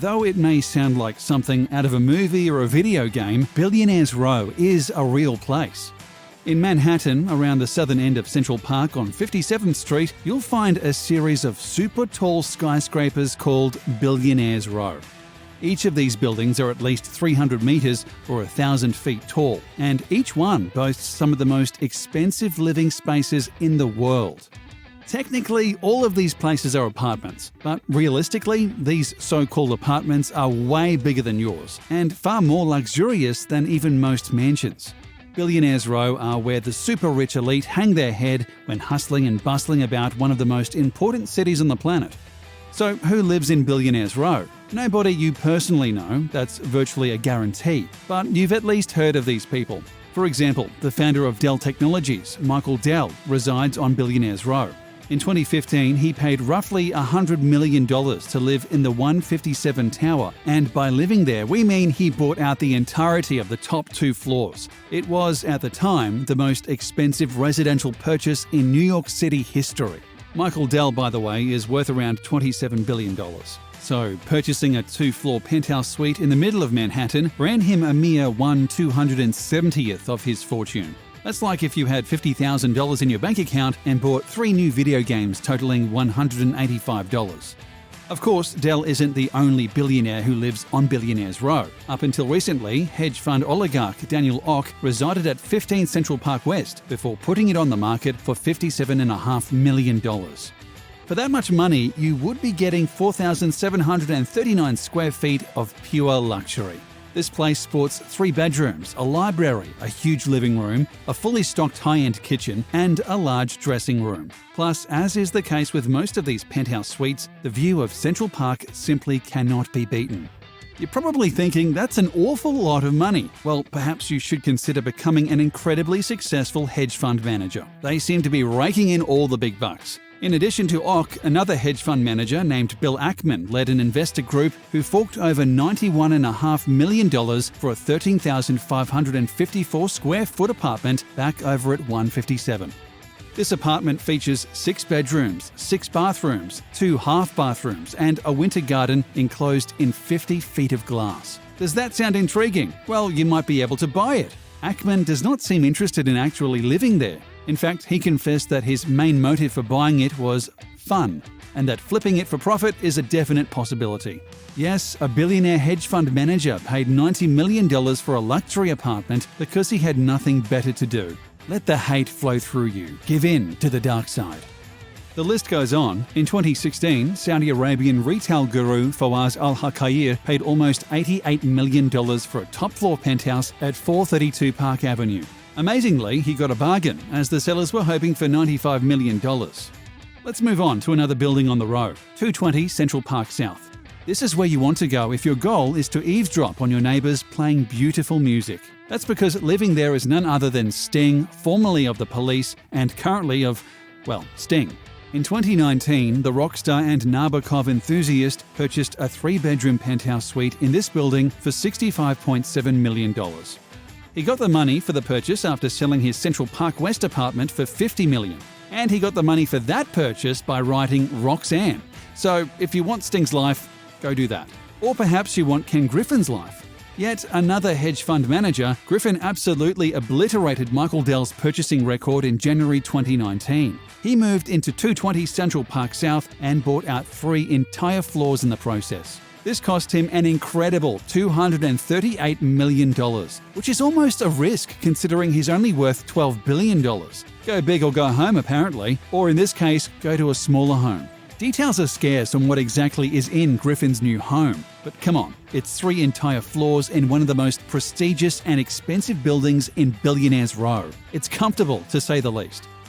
Though it may sound like something out of a movie or a video game, Billionaires Row is a real place. In Manhattan, around the southern end of Central Park on 57th Street, you'll find a series of super tall skyscrapers called Billionaires Row. Each of these buildings are at least 300 meters or 1,000 feet tall, and each one boasts some of the most expensive living spaces in the world. Technically, all of these places are apartments, but realistically, these so-called apartments are way bigger than yours and far more luxurious than even most mansions. Billionaires Row are where the super rich elite hang their head when hustling and bustling about one of the most important cities on the planet. So, who lives in Billionaires Row? Nobody you personally know, that's virtually a guarantee, but you've at least heard of these people. For example, the founder of Dell Technologies, Michael Dell, resides on Billionaires Row. In 2015, he paid roughly $100 million to live in the 157 Tower, and by living there, we mean he bought out the entirety of the top 2 floors. It was, at the time, the most expensive residential purchase in New York City history. Michael Dell, by the way, is worth around $27 billion. So, purchasing a 2-floor penthouse suite in the middle of Manhattan ran him a mere 1/270th of his fortune. That's like if you had $50,000 in your bank account and bought 3 new video games totaling $185. Of course, Dell isn't the only billionaire who lives on Billionaires Row. Up until recently, hedge fund oligarch Daniel Ock resided at 15 Central Park West before putting it on the market for $57.5 million. For that much money, you would be getting 4,739 square feet of pure luxury. This place sports 3 bedrooms, a library, a huge living room, a fully stocked high-end kitchen, and a large dressing room. Plus, as is the case with most of these penthouse suites, the view of Central Park simply cannot be beaten. You're probably thinking that's an awful lot of money. Well, perhaps you should consider becoming an incredibly successful hedge fund manager. They seem to be raking in all the big bucks. In addition to Ock, another hedge fund manager named Bill Ackman led an investor group who forked over $91.5 million for a 13,554 square foot apartment back over at 157. This apartment features 6 bedrooms, 6 bathrooms, 2 half bathrooms, and a winter garden enclosed in 50 feet of glass. Does that sound intriguing? Well, you might be able to buy it. Ackman does not seem interested in actually living there. In fact, he confessed that his main motive for buying it was fun, and that flipping it for profit is a definite possibility. Yes, a billionaire hedge fund manager paid $90 million for a luxury apartment because he had nothing better to do. Let the hate flow through you. Give in to the dark side. The list goes on. In 2016, Saudi Arabian retail guru Fawaz Al-Hakair paid almost $88 million for a top-floor penthouse at 432 Park Avenue. Amazingly, he got a bargain, as the sellers were hoping for $95 million. Let's move on to another building on the row, 220 Central Park South. This is where you want to go if your goal is to eavesdrop on your neighbours playing beautiful music. That's because living there is none other than Sting, formerly of the Police, and currently of, well, Sting. In 2019, the rock star and Nabokov enthusiast purchased a 3-bedroom penthouse suite in this building for $65.7 million. He got the money for the purchase after selling his Central Park West apartment for $50 million. And he got the money for that purchase by writing Roxanne. So if you want Sting's life, go do that. Or perhaps you want Ken Griffin's life. Yet another hedge fund manager, Griffin absolutely obliterated Michael Dell's purchasing record in January 2019. He moved into 220 Central Park South and bought out 3 entire floors in the process. This cost him an incredible $238 million, which is almost a risk considering he's only worth $12 billion. Go big or go home, apparently, or in this case, go to a smaller home. Details are scarce on what exactly is in Griffin's new home, but come on, it's 3 entire floors in one of the most prestigious and expensive buildings in Billionaires Row. It's comfortable, to say the least.